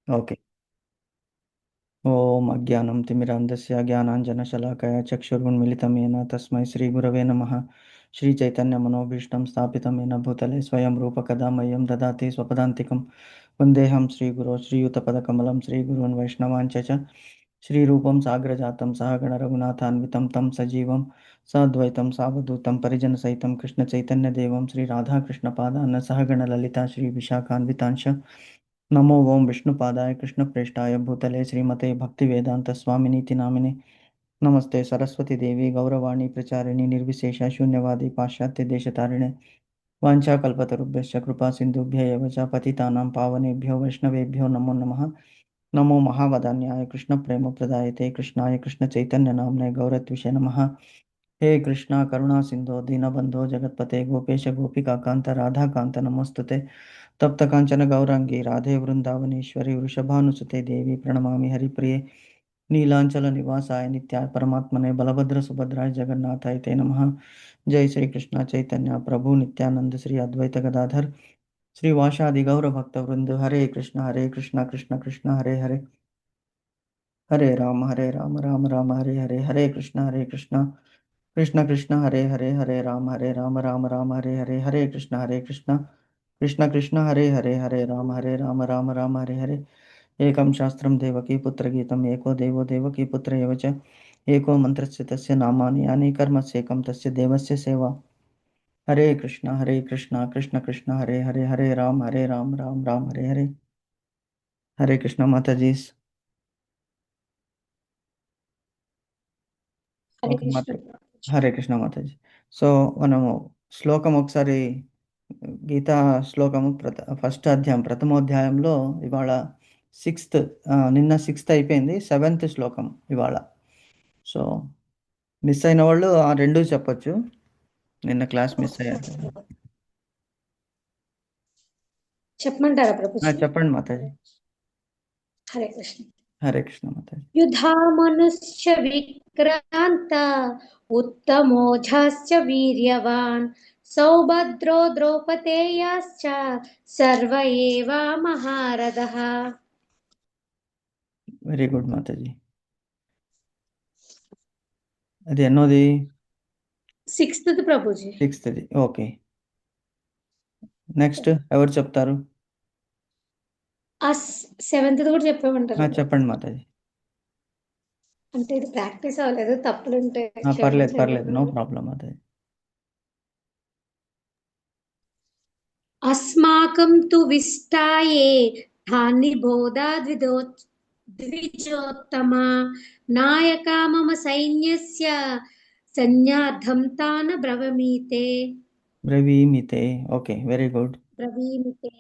Okay. ఓం అజ్ఞానం తిమిరాంధస్య జ్ఞానాంజనశలాకయ చక్షురున్మిళితం येन తస్మై శ్రీగురవే నమః. శ్రీచైతన్యమనోభీష్టం స్థాపితం येन భూతలే స్వయం రూపకదా మह्यं దదాతి స్వపదాంతికం. వందేహం శ్రీగురో శ్రీయుతపదకమలం శ్రీగురూన్ వైష్ణవాంచ చ. శ్రీరూపం సాగ్రజాతం సహగణ రఘునాథాన్వితం తం సజీవం సాద్వైతం సావధూతం పరిజనసహితం కృష్ణచైతన్యదేవం శ్రీరాధాకృష్ణపాదాన్న సహగణ లలితా శ్రీవిశాఖాన్వితాంశ. नमो ओं विष्णुपादाय कृष्णप्रेष्ठाय भूतले श्रीमते भक्तिवेदान्तस्वामिनीति नामिने नमस्ते सरस्वती देवी गौरवाणी प्रचारिणि निर्विशेष शून्यवादी पाश्चात्य देशतारिणे वाञ्छाकल्पतरुभ्यश्च कृपा सिन्धुभ्य एव च पतितानां पावनेभ्यो वैष्णवेभ्यो नमो नमः. नमो महावदान्याय कृष्णप्रेमप्रदायते कृष्णाय कृष्णचैतन्यनाम्ने गौरत्विषे नमः. हे कृष्णा करुणा सिन्धो दीनबन्धो जगत्पते गोपेश गोपिकान्त राधाकान्त नमोऽस्तुते. तप्त कांचन गौरांगी राधे वृंदावनेश्वरी वृषभानुसुते देवी प्रणमामि हरिप्रिये. नीलांचल निवासाय नित्याय परमात्मने बलभद्र सुभद्राय जगन्नाथाय ते नमः. जय श्री कृष्ण चैतन्य प्रभु नित्यानंद श्री अद्वैत गदाधर श्रीवासादि गौर भक्त वृंद. हरे कृष्ण कृष्ण कृष्ण हरे हरे, हरे राम राम राम हरे हरे, हरे कृष्ण कृष्ण कृष्ण हरे हरे राम राम हरे हरे, हरे कृष्ण कृष्ण कृष्ण हरे राम राम हरे हरे. एकं शास्त्रं देवकी पुत्रगीतम् एको देवो देवकी पुत्र एव च. एको मन्त्रस्य तस्य नामानि यानि कर्मस्येकं तस्य देवस्य सेवा. हरे कृष्ण कृष्ण कृष्ण हरे राम राम हरे हरे. हरे कृष्ण माताजी. హరే ఓకే కృష్ణ మాత. ప్రభుజీ. హరే కృష్ణ మాతాజీ. సో మనము శ్లోకం ఒకసారి గీతా శ్లోకము ఫస్ట్ అధ్యాయం ప్రథమోధ్యాయంలో ఇవాళ సిక్స్త్, నిన్న సిక్స్త్ అయిపోయింది, సెవెంత్ శ్లోకం ఇవాళ. సో మిస్ అయిన వాళ్ళు ఆ రెండు చెప్పొచ్చు, నిన్న క్లాస్ మిస్ అయ్యారు. చెప్పమంటారా ప్రభుజీ? చెప్పండి మాతాజీ. హరే కృష్ణ. హరే కృష్ణ మాతాజీ. యుధామనుష్య విక్రాంత ఉత్తమోజాశ్చ వీర్యవాన్ సౌభద్రో ద్రౌపదేయాశ్చ సర్వ ఏవ మహారథః. Very good Mataji. అది ఎన్నోది? సిక్స్త్ ప్రభుజీ. సిక్స్త్ది. ఓకే, నెక్స్ట్ ఎవరు చెప్తారు? ఆ సెవెంత్ కూడా చెప్పామంటారు. చెప్పండి మాతాజీ. అంటే ఇది ప్రాక్టీస్ అవ్వలేదు, తప్పులుంటే పర్లేదు క్షమించండి. పర్లేదు, నో ప్రాబ్లం మాతాజీ. అస్మాకం తు విష్టాయే ధాని బోధా ద్విజోత్తమ నాయకా మమ సైన్యస్య సైన్యార్థం తాన బ్రవమీతే. బ్రవీమితే. Okay, very good. బ్రవీమితే.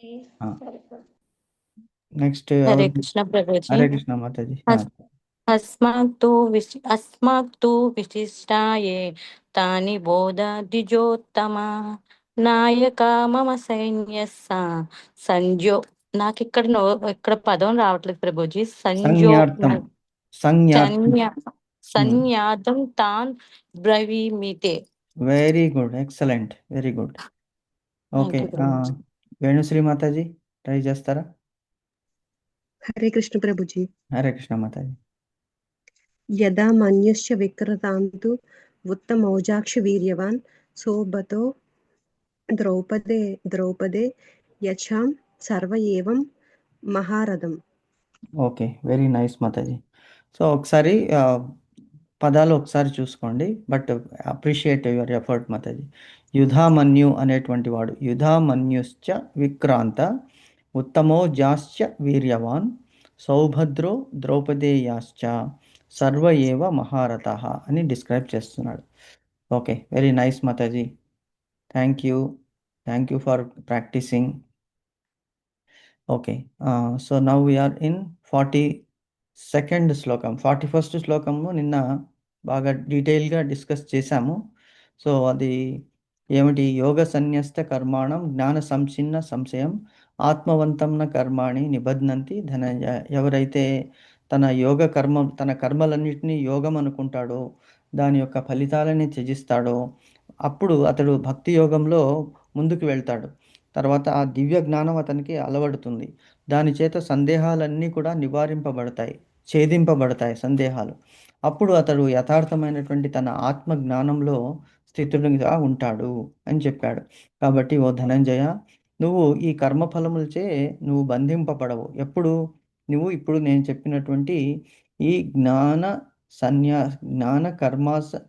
నెక్స్ట్ హరే కృష్ణ ప్రభుజీ. హరే కృష్ణ మాతాజీ. అస్మాక్తు విశిష్టాయే తాని బోధ ద్విజోత్తమ నాయక మమ సైన్యస్స సంజో. నాకు ఇక్కడ పదం రావట్లేదు ప్రభుజీ. సంజ్ఞార్థం. సన్యార్థం తాన్ బ్రవీమితే. Very good, excellent, very good. Okay, Venusri మాతాజీ ట్రై చేస్తారా? హరే కృష్ణ ప్రభుజీ. హరే కృష్ణ మాతాజీ. యదా మన్యశ్చ విక్రతాంతు ఉత్తమౌజాక్ష వీర్యవాన్ సోబతో ద్రౌపదే యచాం సర్వ ఏవం మహారథం. ఓకే, వెరీ నైస్ మాతాజీ. సో ఒకసారి పదాలు ఒకసారి చూసుకోండి, బట్ అప్రిషియేట్ యువర్ ఎఫర్ట్ మాతాజీ. యుధామన్యు అనేటువంటి వాడు, యుధామన్యుశ్చ విక్రాంత ఉత్తమోజాశ్చ వీర్యవాన్ సౌభద్రో ద్రౌపదేయాశ్చ సర్వ ఏవ మహారథః అని డిస్క్రైబ్ చేస్తున్నాడు. ఓకే, వెరీ నైస్ మాతాజీ. Thank you for practising. Okay, so now we are in 42nd శ్లోకం. 41st శ్లోకము నిన్న బాగా డీటెయిల్గా డిస్కస్ చేశాము. సో అది ఏమిటి? యోగ సన్యస్త కర్మాణం జ్ఞాన సంచిన్న సంశయం ఆత్మవంతంన కర్మాణి నిబధ్నంతి ధనంజయ. ఎవరైతే తన కర్మలన్నింటినీ యోగం అనుకుంటాడో, దాని యొక్క ఫలితాలని త్యజిస్తాడో, అప్పుడు అతడు భక్తి యోగంలో ముందుకు వెళ్తాడు. తర్వాత ఆ దివ్య జ్ఞానం అతనికి అలవడుతుంది. దాని చేత సందేహాలన్నీ కూడా నివారింపబడతాయి, ఛేదింపబడతాయి సందేహాలు. అప్పుడు అతడు యథార్థమైనటువంటి తన ఆత్మ జ్ఞానంలో స్థితుడిగా ఉంటాడు అని చెప్పాడు. కాబట్టి ఓ ధనంజయ, నువ్వు ఈ కర్మఫలములచే నువ్వు బంధింపబడవు. ఎప్పుడు? నువ్వు ఇప్పుడు నేను చెప్పినటువంటి ఈ జ్ఞాన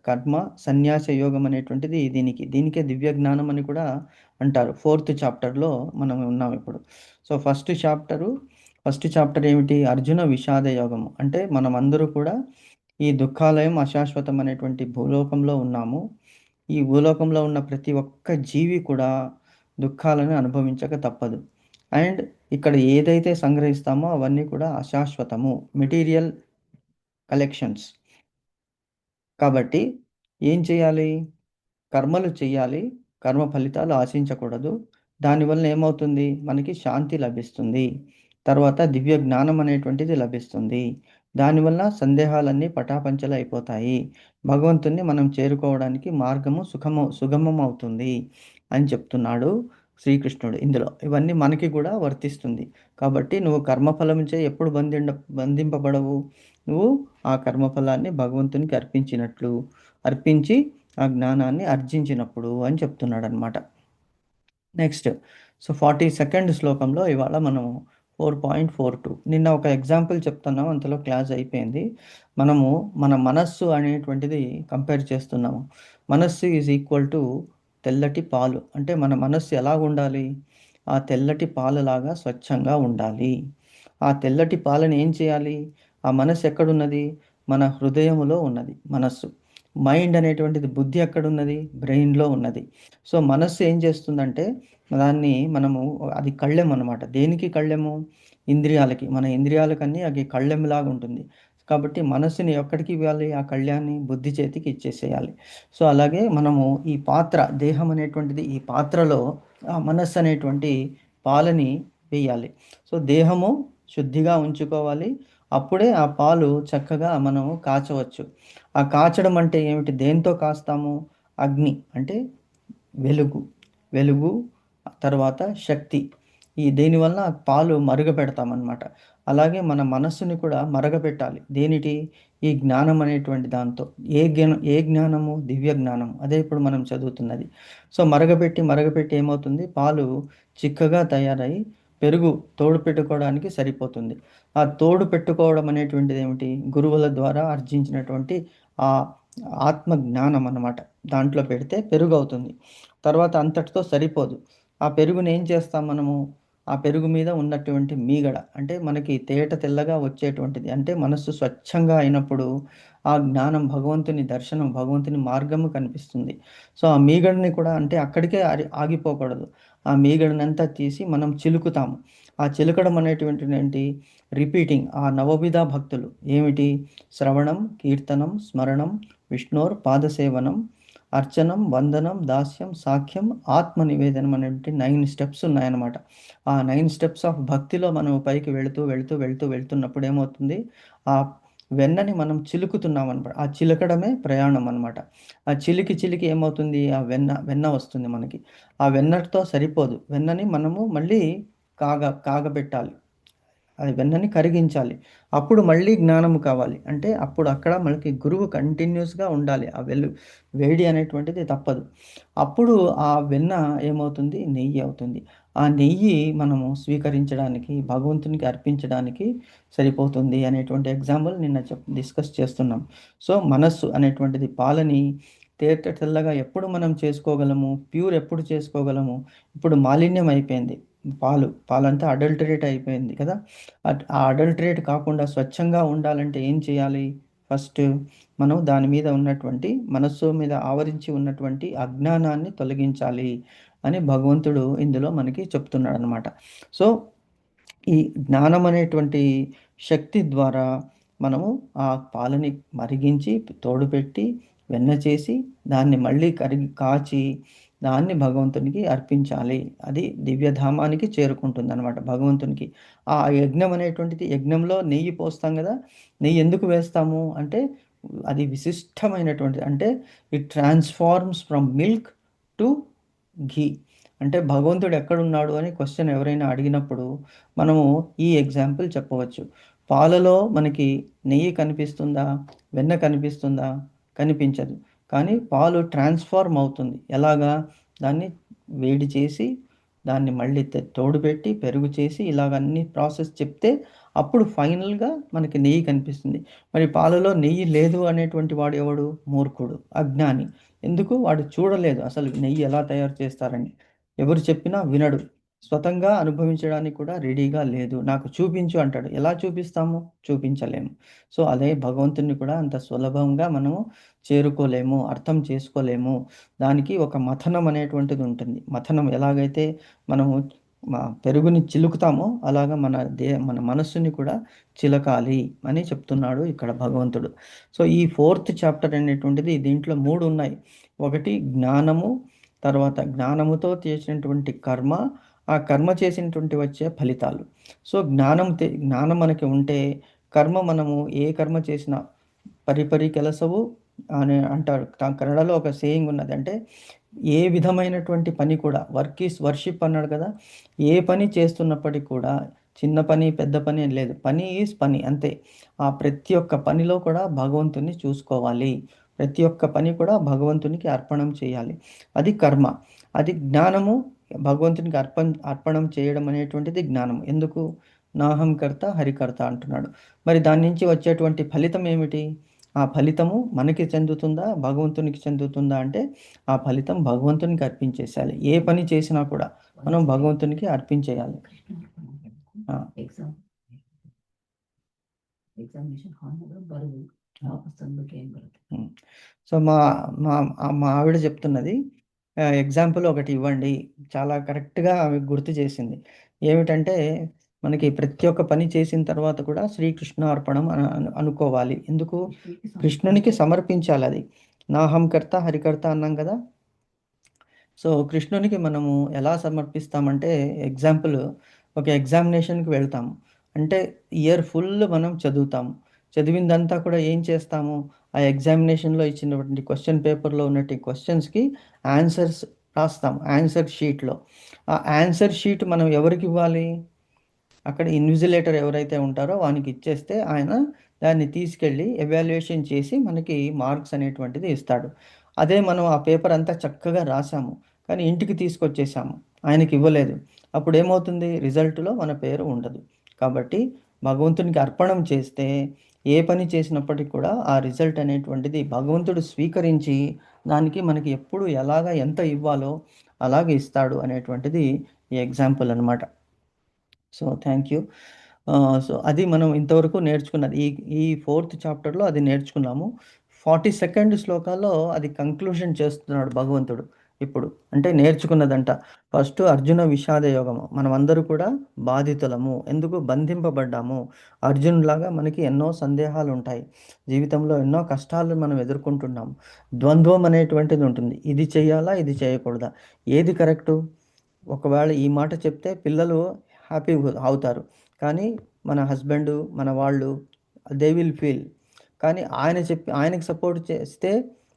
కర్మ సన్యాస యోగం అనేటువంటిది దీనికే దివ్య జ్ఞానం అని కూడా అంటారు. 4th చాప్టర్లో మనం ఉన్నాం ఇప్పుడు. సో ఫస్ట్ చాప్టర్ ఏమిటి? అర్జున విషాద యోగము. అంటే మనమందరూ కూడా ఈ దుఃఖాలయం అశాశ్వతం అనేటువంటి భూలోకంలో ఉన్నాము. ఈ భూలోకంలో ఉన్న ప్రతి ఒక్క జీవి కూడా దుఃఖాలను అనుభవించక తప్పదు. అండ్ ఇక్కడ ఏదైతే సంగ్రహిస్తామో అవన్నీ కూడా అశాశ్వతము, మెటీరియల్ కలెక్షన్స్. కాబట్టి ఏం చేయాలి? కర్మలు చేయాలి, కర్మ ఫలితాలు ఆశించకూడదు. దానివల్ల ఏమవుతుంది? మనకి శాంతి లభిస్తుంది, తర్వాత దివ్య జ్ఞానం అనేటువంటిది లభిస్తుంది. దానివల్ల సందేహాలన్నీ పటాపంచలు అయిపోతాయి, భగవంతుణ్ణి మనం చేరుకోవడానికి మార్గము సుగమం అవుతుంది అని చెప్తున్నాడు శ్రీకృష్ణుడు ఇందులో. ఇవన్నీ మనకి కూడా వర్తిస్తుంది. కాబట్టి నువ్వు కర్మఫలంచే ఎప్పుడు బంధింపబడవు? నువ్వు ఆ కర్మఫలాన్ని భగవంతునికి అర్పించి ఆ జ్ఞానాన్ని అర్జించినప్పుడు అని చెప్తున్నాడు అనమాట. నెక్స్ట్, సో 42nd శ్లోకంలో ఇవాళ మనం 4.42. నిన్న ఒక ఎగ్జాంపుల్ చెప్తున్నాం, అంతలో క్లాస్ అయిపోయింది. మనము మన మనస్సు అనేటువంటిది కంపేర్ చేస్తున్నాము. మనస్సు ఈజ్ ఈక్వల్ టు తెల్లటి పాలు. అంటే మన మనస్సు ఎలా ఉండాలి? ఆ తెల్లటి పాలలాగా స్వచ్ఛంగా ఉండాలి. ఆ తెల్లటి పాలను ఏం చేయాలి? ఆ మనస్సు ఎక్కడున్నది? మన హృదయములో ఉన్నది మనస్సు. మైండ్ అనేటువంటిది, బుద్ధి ఎక్కడున్నది? బ్రెయిన్లో ఉన్నది. సో మనస్సు ఏం చేస్తుందంటే దాన్ని మనము, అది కళ్ళెం అనమాట. దేనికి కళ్ళెము? ఇంద్రియాలకి. మన ఇంద్రియాలకన్నీ అది కళ్ళెంలాగా ఉంటుంది. కాబట్టి మనస్సుని ఎక్కడికి ఇవ్వాలి? ఆ కళ్యాన్ని బుద్ధి చేతికి ఇచ్చేసేయాలి. సో అలాగే మనము ఈ పాత్ర, దేహం అనేటువంటిది, ఈ పాత్రలో ఆ మనస్సు అనేటువంటి పాలని వేయాలి. సో దేహము శుద్ధిగా ఉంచుకోవాలి. అప్పుడే ఆ పాలు చక్కగా మనం కాచవచ్చు. ఆ కాచడం అంటే ఏమిటి? దేంతో కాస్తాము? అగ్ని అంటే వెలుగు, తర్వాత శక్తి. దీనివల్ల పాలు మరుగపెడతామన్నమాట. అలాగే మన మనస్సుని కూడా మరగపెట్టాలి. దేనిటి? ఈ జ్ఞానం అనేటువంటి దాంతో. ఏ జ్ఞానము? దివ్య జ్ఞానం. అదే ఇప్పుడు మనం చదువుతున్నది. సో మరగపెట్టి ఏమవుతుంది? పాలు చిక్కగా తయారై పెరుగు తోడు పెట్టుకోవడానికి సరిపోతుంది. ఆ తోడు పెట్టుకోవడం అనేటువంటిది ఏమిటి? గురువుల ద్వారా ఆర్జించినటువంటి ఆ ఆత్మ జ్ఞానం అన్నమాట. దాంట్లో పెడితే పెరుగు అవుతుంది. తర్వాత అంతటితో సరిపోదు. ఆ పెరుగుని ఏం చేస్తాం మనము? ఆ పెరుగు మీద ఉన్నటువంటి మీగడ, అంటే మనకి తెల్లగా వచ్చేటువంటిది, అంటే మనస్సు స్వచ్ఛంగా అయినప్పుడు ఆ జ్ఞానం, భగవంతుని దర్శనం, భగవంతుని మార్గము కనిపిస్తుంది. సో ఆ మీగడని కూడా, అంటే అక్కడికే ఆగిపోకూడదు. ఆ మీగడనంతా తీసి మనం చిలుకుతాము. ఆ చిలుకడం అనేటువంటిది ఏంటి? రిపీటింగ్. ఆ నవవిధ భక్తులు ఏమిటి? శ్రవణం, కీర్తనం, స్మరణం, విష్ణోర్ పాదసేవనం, అర్చనం, వందనం, దాస్యం, సాఖ్యం, ఆత్మ నివేదనం అనేటువంటి 9 స్టెప్స్ ఉన్నాయన్నమాట. ఆ 9 స్టెప్స్ ఆఫ్ భక్తిలో మనం పైకి వెళుతున్నప్పుడు ఏమవుతుంది? ఆ వెన్నని మనం చిలుకుతున్నాం అనమాట. ఆ చిలకడమే ప్రయాణం అనమాట. ఆ చిలికి ఏమవుతుంది? ఆ వెన్న వస్తుంది మనకి. ఆ వెన్నతో సరిపోదు. వెన్నని మనము మళ్ళీ కాగబెట్టాలి. అది వెన్నని కరిగించాలి. అప్పుడు మళ్ళీ జ్ఞానము కావాలి. అంటే అప్పుడు అక్కడ మనకి గురువు కంటిన్యూస్గా ఉండాలి. ఆ వేడి అనేటువంటిది తప్పదు. అప్పుడు ఆ వెన్న ఏమవుతుంది? నెయ్యి అవుతుంది. ఆ నెయ్యి మనము స్వీకరించడానికి, భగవంతునికి అర్పించడానికి సరిపోతుంది అనేటువంటి ఎగ్జాంపుల్ నిన్న డిస్కస్ చేస్తున్నాం. సో మనస్సు అనేటువంటిది పాలని తెల్లగా ఎప్పుడు మనం చేసుకోగలము? ప్యూర్ ఎప్పుడు చేసుకోగలము? ఇప్పుడు మాలిన్యం అయిపోయింది. పాలంతా అడల్టరేట్ అయిపోయింది కదా. ఆ అడల్టరేట్ కాకుండా స్వచ్ఛంగా ఉండాలంటే ఏం చేయాలి? ఫస్ట్ మనం దాని మీద ఉన్నటువంటి, మనస్సు మీద ఆవరించి ఉన్నటువంటి అజ్ఞానాన్ని తొలగించాలి అని భగవంతుడు ఇందులో మనకి చెప్తున్నాడు అనమాట. సో ఈ జ్ఞానం అనేటువంటి శక్తి ద్వారా మనము ఆ పాలని మరిగించి, తోడుపెట్టి, వెన్న చేసి, దాన్ని మళ్ళీ కాచి దాన్ని భగవంతునికి అర్పించాలి. అది దివ్యధామానికి చేరుకుంటుంది అనమాట, భగవంతునికి. ఆ యజ్ఞం అనేటువంటిది, యజ్ఞంలో నెయ్యి పోస్తాం కదా. నెయ్యి ఎందుకు వేస్తాము అంటే అది విశిష్టమైనటువంటిది. అంటే it transforms from milk to ghee. అంటే భగవంతుడు ఎక్కడున్నాడు అని క్వశ్చన్ ఎవరైనా అడిగినప్పుడు మనము ఈ ఎగ్జాంపుల్ చెప్పవచ్చు. పాలలో మనకి నెయ్యి కనిపిస్తుందా? వెన్న కనిపిస్తుందా? కనిపించదు. కానీ పాలు ట్రాన్స్ఫార్మ్ అవుతుంది. ఎలాగా? దాన్ని వేడి చేసి దాన్ని మళ్ళీ తోడుపెట్టి పెరుగు చేసి ఇలాగ అన్ని ప్రాసెస్ చెప్తే అప్పుడు ఫైనల్గా మనకి నెయ్యి కనిపిస్తుంది. మరి పాలలో నెయ్యి లేదు అనేటువంటి వాడు ఎవడు? మూర్ఖుడు, అజ్ఞాని. ఎందుకు? వాడు చూడలేదు అసలు నెయ్యి ఎలా తయారు చేస్తారని. ఎవరు చెప్పినా వినడు. స్వతంగా అనుభవించడానికి కూడా రెడీగా లేదు. నాకు చూపించు అంటాడు. ఎలా చూపిస్తాము? చూపించలేము. సో అదే భగవంతుని కూడా అంత సులభంగా మనము చేరుకోలేము, అర్థం చేసుకోలేము. దానికి ఒక మథనం అనేటువంటిది ఉంటుంది. మథనం ఎలాగైతే మనము పెరుగుని చిలుకుతామో అలాగా మన మనస్సుని కూడా చిలకాలి అని చెప్తున్నాడు ఇక్కడ భగవంతుడు. సో ఈ 4th చాప్టర్ అనేటువంటిది దీంట్లో 3 ఉన్నాయి. ఒకటి జ్ఞానము, తర్వాత జ్ఞానముతో చేసినటువంటి కర్మ, ఆ కర్మ చేసినటువంటి వచ్చే ఫలితాలు. సో జ్ఞానం మనకి ఉంటే కర్మ మనము ఏ కర్మ చేసినా పరిపరి ಕೆಲಸವು అని అంటారు. కన్నడలో ఒక సేయింగ్ ఉన్నది. అంటే ఏ విధమైనటువంటి పని కూడా వర్క్ ఈస్ వర్షిప్ అన్నాడు కదా. ఏ పని చేస్తున్నప్పటికీ కూడా చిన్న పని పెద్ద పని అని లేదు. పని ఈజ్ పని అంతే. ఆ ప్రతి ఒక్క పనిలో కూడా భగవంతుని చూసుకోవాలి. ప్రతి ఒక్క పని కూడా భగవంతునికి అర్పణం చేయాలి. అది కర్మ. అది జ్ఞానము. భగవంతునికి అర్పణం చేయడం అనేటువంటిది జ్ఞానం. ఎందుకు? నాహం కర్త హరికర్త అంటున్నాడు. మరి దాని నుంచి వచ్చేటువంటి ఫలితం ఏమిటి? ఆ ఫలితము మనకి చెందుతుందా భగవంతునికి చెందుతుందా అంటే ఆ ఫలితం భగవంతునికి అర్పించేసేయాలి. ఏ పని చేసినా కూడా మనం భగవంతునికి అర్పించేయాలి. సో మా మా మా ఆవిడ చెప్తున్నది, ఎగ్జాంపుల్ ఒకటి ఇవ్వండి. చాలా కరెక్ట్గా ఆమె గుర్తు చేసింది. ఏమిటంటే మనకి ప్రతి ఒక్క పని చేసిన తర్వాత కూడా శ్రీకృష్ణ అర్పణం అనుకోవాలి. ఎందుకు? కృష్ణునికి సమర్పించాలి. అది నాహం కర్త హరికర్త అన్నాం కదా. సో కృష్ణునికి మనము ఎలా సమర్పిస్తామంటే ఎగ్జాంపుల్, ఒక ఎగ్జామినేషన్కి వెళ్తాము అంటే ఇయర్ ఫుల్ మనం చదువుతాము. చదివిందంతా కూడా ఏం చేస్తాము? ఆ ఎగ్జామినేషన్లో ఇచ్చినటువంటి క్వశ్చన్ పేపర్లో ఉన్నటువంటి క్వశ్చన్స్కి ఆన్సర్స్ రాస్తాం ఆన్సర్ షీట్లో. ఆ ఆన్సర్ షీట్ మనం ఎవరికి ఇవ్వాలి? అక్కడ ఇన్విజిలేటర్ ఎవరైతే ఉంటారో వానికి ఇచ్చేస్తే ఆయన దాన్ని తీసుకెళ్ళి ఎవాల్యుయేషన్ చేసి మనకి మార్క్స్ అనేటువంటిది ఇస్తాడు. అదే మనం ఆ పేపర్ అంతా చక్కగా రాసాము కానీ ఇంటికి తీసుకొచ్చేసాము, ఆయనకి ఇవ్వలేదు. అప్పుడు ఏమవుతుంది? రిజల్ట్లో మన పేరు ఉండదు. కాబట్టి భగవంతునికి అర్పణం చేస్తే ఏ పని చేసినప్పటికీ కూడా ఆ రిజల్ట్ అనేటువంటిది భగవంతుడు స్వీకరించి దానికి మనకి ఎప్పుడు ఎలాగా ఎంత ఇవ్వాలో అలాగే ఇస్తాడు అనేటువంటిది ఈ ఎగ్జాంపుల్ అనమాట. So thank you. సో అది మనం ఇంతవరకు నేర్చుకున్నది. ఈ 4th చాప్టర్లో అది నేర్చుకున్నాము. 42nd శ్లోకాల్లో అది కంక్లూషన్ చేస్తున్నాడు భగవంతుడు. ఇప్పుడు అంటే నేర్చుకున్నదంట. ఫస్ట్ అర్జున విషాద యోగము. మనమందరూ కూడా బాధితులము. ఎందుకు? బంధింపబడ్డాము. అర్జునులాగా మనకి ఎన్నో సందేహాలు ఉంటాయి. జీవితంలో ఎన్నో కష్టాలు మనం ఎదుర్కొంటున్నాము. ద్వంద్వం అనేటువంటిది ఉంటుంది. ఇది చేయాలా, ఇది చేయకూడదా, ఏది కరెక్టు? ఒకవేళ ఈ మాట చెప్తే పిల్లలు హ్యాపీ అవుతారు, కానీ మన హస్బెండ్ మన వాళ్ళు దే విల్ ఫీల్. కానీ ఆయనకి సపోర్ట్ చేస్తే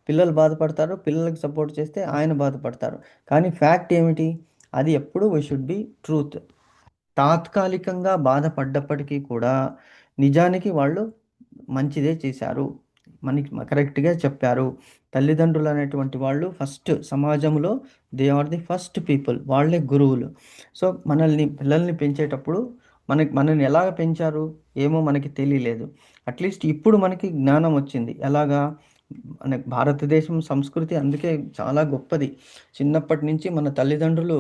పిల్లలు బాధపడతారు, పిల్లలకి సపోర్ట్ చేస్తే ఆయన బాధపడతారు. కానీ ఫ్యాక్ట్ ఏమిటి? అది ఎప్పుడు వీ షుడ్ బి ట్రూత్. తాత్కాలికంగా బాధపడ్డప్పటికీ కూడా నిజానికి వాళ్ళు మంచిదే చేశారు, మనకి కరెక్ట్గా చెప్పారు. తల్లిదండ్రులు అనేటువంటి వాళ్ళు ఫస్ట్ సమాజంలో they are the first people, వాళ్ళే గురువులు. సో పిల్లల్ని పెంచేటప్పుడు మనల్ని ఎలాగ పెంచారు ఏమో మనకి తెలియలేదు. అట్లీస్ట్ ఇప్పుడు మనకి జ్ఞానం వచ్చింది. ఎలాగా? మన భారతదేశం సంస్కృతి అందుకే చాలా గొప్పది. చిన్నప్పటి నుంచి మన తల్లిదండ్రులు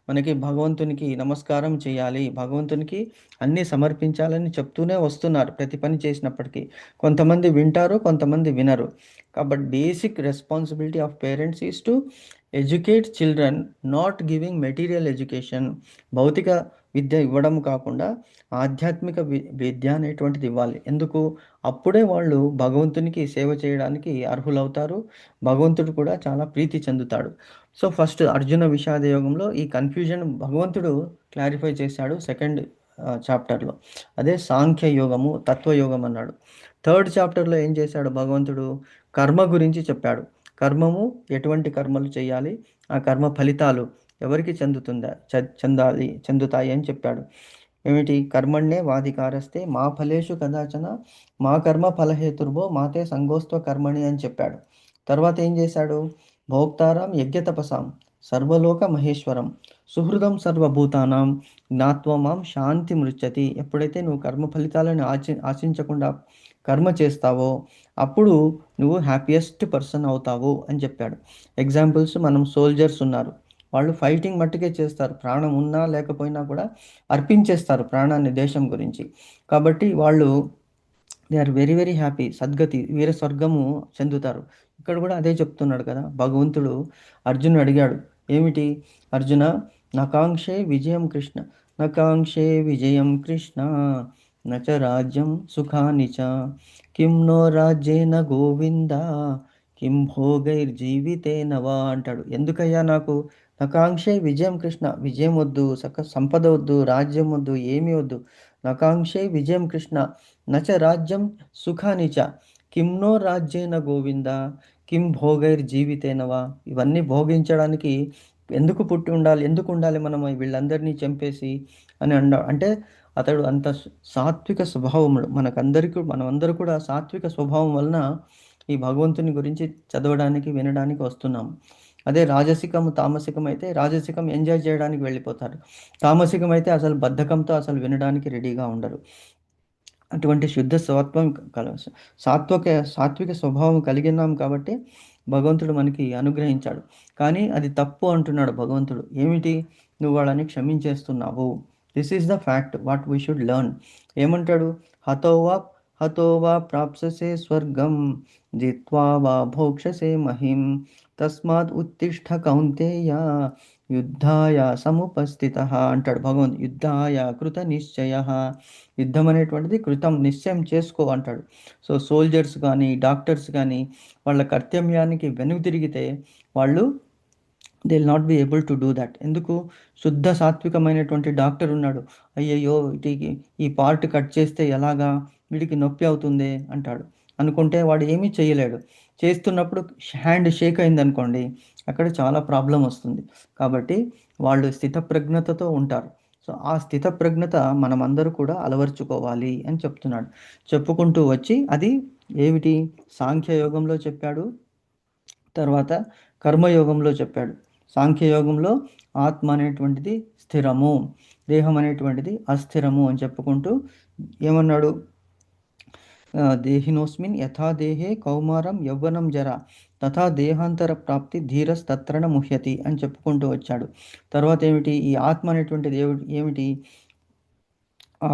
మనకి భగవంతునికి నమస్కారం చేయాలి, భగవంతునికి అన్నీ సమర్పించాలని చెప్తూనే వస్తున్నారు ప్రతి పని చేసినప్పటికీ. కొంతమంది వింటారు, కొంతమంది వినరు. కాబట్టి basic responsibility of parents is to educate children, not giving material education. భౌతిక విద్య ఇవ్వడం కాకుండా ఆధ్యాత్మిక విద్య అనేటువంటిది ఇవ్వాలి. ఎందుకు? అప్పుడే వాళ్ళు భగవంతునికి సేవ చేయడానికి అర్హులవుతారు. భగవంతుడు కూడా చాలా ప్రీతి చెందుతాడు. సో ఫస్ట్ అర్జున విషాద యోగంలో ఈ కన్ఫ్యూజన్ భగవంతుడు క్లారిఫై చేశాడు 2nd చాప్టర్లో. అదే సాంఖ్య యోగము, తత్వయోగం అన్నాడు. 3rd చాప్టర్లో ఏం చేశాడు భగవంతుడు? కర్మ గురించి చెప్పాడు. కర్మము ఎటువంటి కర్మలు చేయాలి, ఆ కర్మ ఫలితాలు ఎవరికి చెందుతాయి అని చెప్పాడు. ఏమిటి? కర్మణ్యే వాధికారస్తే మా ఫలేషు కదాచన మా కర్మ ఫలహేతుర్భో మాతే సంగోస్త్వ కర్మణి అని చెప్పాడు. తర్వాత ఏం చేశాడు? భోక్తారాం యజ్ఞతపసాం సర్వలోక మహేశ్వరం సుహృదం సర్వభూతానాం జ్ఞాత్వ మాం శాంతి మృచ్చతి. ఎప్పుడైతే నువ్వు కర్మ ఫలితాలను ఆశించకుండా కర్మ చేస్తావో అప్పుడు నువ్వు హ్యాపీయెస్ట్ పర్సన్ అవుతావు అని చెప్పాడు. ఎగ్జాంపుల్స్, మనం సోల్జర్స్ ఉన్నారు, వాళ్ళు ఫైటింగ్ మట్టుకే చేస్తారు, ప్రాణం ఉన్నా లేకపోయినా కూడా అర్పించేస్తారు ప్రాణాన్ని దేశం గురించి. కాబట్టి వాళ్ళు they are very very happy, సద్గతి, వీర స్వర్గము చెందుతారు. ఇక్కడ కూడా అదే చెప్తున్నాడు కదా భగవంతుడు. అర్జునుడు అడిగాడు, ఏమిటి అర్జున? నకాంక్షే విజయం కృష్ణ, నకాంక్షే విజయం కృష్ణ, నచ రాజ్యం సుఖాని చ, కిం నో రాజ్యేన గోవింద, కిం భోగైర్జీవితేన వా అంటాడు. ఎందుకయ్యా నాకు నకాంక్షే విజయం కృష్ణ, విజయం వద్దు, సంపద వద్దు, రాజ్యం వద్దు, ఏమీ వద్దు. నకాంక్షే విజయం కృష్ణ నచ రాజ్యం సుఖాని చ, కిం నో రాజ్యేన గోవింద, కిం భోగైర్జీవితేనవా. ఇవన్నీ భోగించడానికి ఎందుకు పుట్టి ఉండాలి, ఎందుకు ఉండాలి మనం వీళ్ళందరినీ చంపేసి అని అంటే అతడు అంత సాత్విక స్వభావముడు. మనమందరూ కూడా సాత్విక స్వభావం వలన ఈ భగవంతుని గురించి చదవడానికి వినడానికి వస్తున్నాము. అదే రాజసికం తామసికం అయితే రాజసికం ఎంజాయ్ చేయడానికి వెళ్ళిపోతారు, తామసికం అయితే అసలు బద్ధకంతో అసలు వినడానికి రెడీగా ఉండరు. అటువంటి శుద్ధ సాత్విక స్వభావం కలిగినాం కాబట్టి భగవంతుడు మనకి అనుగ్రహించాడు. కానీ అది తప్పు అంటున్నాడు భగవంతుడు. ఏమిటి? నువ్వు వాళ్ళని క్షమించేస్తున్నావు. This is the fact what we should learn. ఏమంటాడు? హతోవా ప్రాప్ససే స్వర్గం జిత్వా వా భోక్షసే మహిం తస్మాత్ ఉత్తిష్ఠ కౌంతేయ యుద్ధాయ సముపస్థిత అంటాడు భగవంతుడు. యుద్ధాయ కృత నిశ్చయ, యుద్ధం అనేటువంటిది కృతం, నిశ్చయం చేసుకో అంటాడు. సో సోల్జర్స్ కానీ డాక్టర్స్ కానీ వాళ్ళ కర్తవ్యానికి వెనుతిరిగితే వాళ్ళు they will not be able to do that. ఎందుకు? శుద్ధ సాత్వికమైనటువంటి డాక్టర్ ఉన్నాడు, అయ్యయ్యో వీటికి ఈ పార్ట్ కట్ చేస్తే ఎలాగా, వీడికి నొప్పి అవుతుంది అంటాడు. అనుకుంటే వాడు ఏమీ చేయలేడు. చేస్తున్నప్పుడు హ్యాండ్ షేక్ అయింది అనుకోండి, అక్కడ చాలా ప్రాబ్లం వస్తుంది. కాబట్టి వాళ్ళు స్థితప్రజ్ఞతతో ఉంటారు. సో ఆ స్థితప్రజ్ఞత మనమందరూ కూడా అలవర్చుకోవాలి అని చెప్తున్నాడు. చెప్పుకుంటూ వచ్చి అది ఏమిటి? సాంఖ్యయోగంలో చెప్పాడు, తర్వాత కర్మయోగంలో చెప్పాడు. సాంఖ్యయోగంలో ఆత్మ అనేటువంటిది స్థిరము, దేహం అనేటువంటిది అస్థిరము అని చెప్పుకుంటూ ఏమన్నాడు? దేహినోస్మిన్ యథా దేహే కౌమారం యవ్వనం జర తథా దేహాంతర ప్రాప్తి ధీరస్తత్రణ ముహ్యతి అని చెప్పుకుంటూ వచ్చాడు. తర్వాత ఏమిటి? ఈ ఆత్మ అనేటువంటిది ఏమిటి?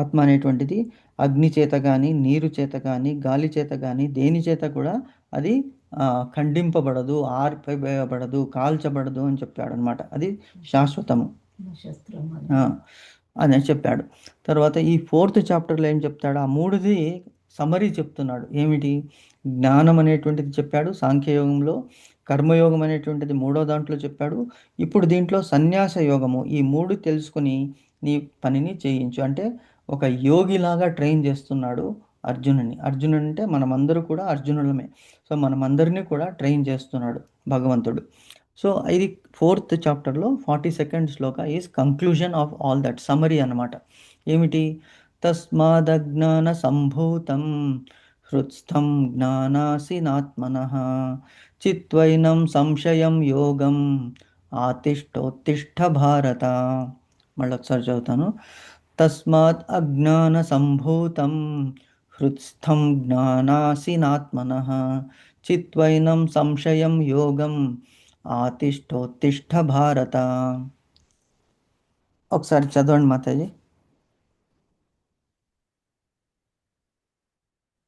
ఆత్మ అనేటువంటిది అగ్ని చేత కానీ, నీరు చేత కానీ, గాలి చేత కానీ, దేని చేత కూడా అది ఖండింపబడదు, ఆర్పివేయబడదు, కాల్చబడదు అని చెప్పాడు అనమాట. అది శాశ్వతము అని చెప్పాడు. తర్వాత ఈ 4th చాప్టర్లో ఏం చెప్తాడు? ఆ 3ది సమరీ చెప్తున్నాడు. ఏమిటి? జ్ఞానం అనేటువంటిది చెప్పాడు సాంఖ్యయోగంలో, కర్మయోగం అనేటువంటిది 3వ దాంట్లో చెప్పాడు. ఇప్పుడు దీంట్లో సన్యాస యోగము. ఈ 3 తెలుసుకుని నీ పనిని చేయించు అంటే ఒక యోగిలాగా ట్రైన్ చేస్తున్నాడు అర్జునుని. అర్జునుడు అంటే మనమందరూ కూడా అర్జునులమే. సో మనమందరినీ కూడా ట్రైన్ చేస్తున్నాడు భగవంతుడు. సో ఇది 4th చాప్టర్లో 42nd Shloka is conclusion of all that, summary అన్నమాట. ఏమిటి? తస్మాదజ్ఞాన సంభూతం హృత్స్థం జ్ఞానాసినాత్మనః చిత్వైనం సంశయం యోగం ఆతిష్టోత్తిష్ఠ భారత. మళ్ళీ ఒకసారి చదువుతాను. తస్మాత్ అజ్ఞాన సంభూతం హృత్స్థం జ్ఞానాసినాత్మనః చిత్వైనం సంశయం యోగం ఆతిష్టోత్తిష్ఠ భారత. ఒకసారి చదవండి మాతాజీ.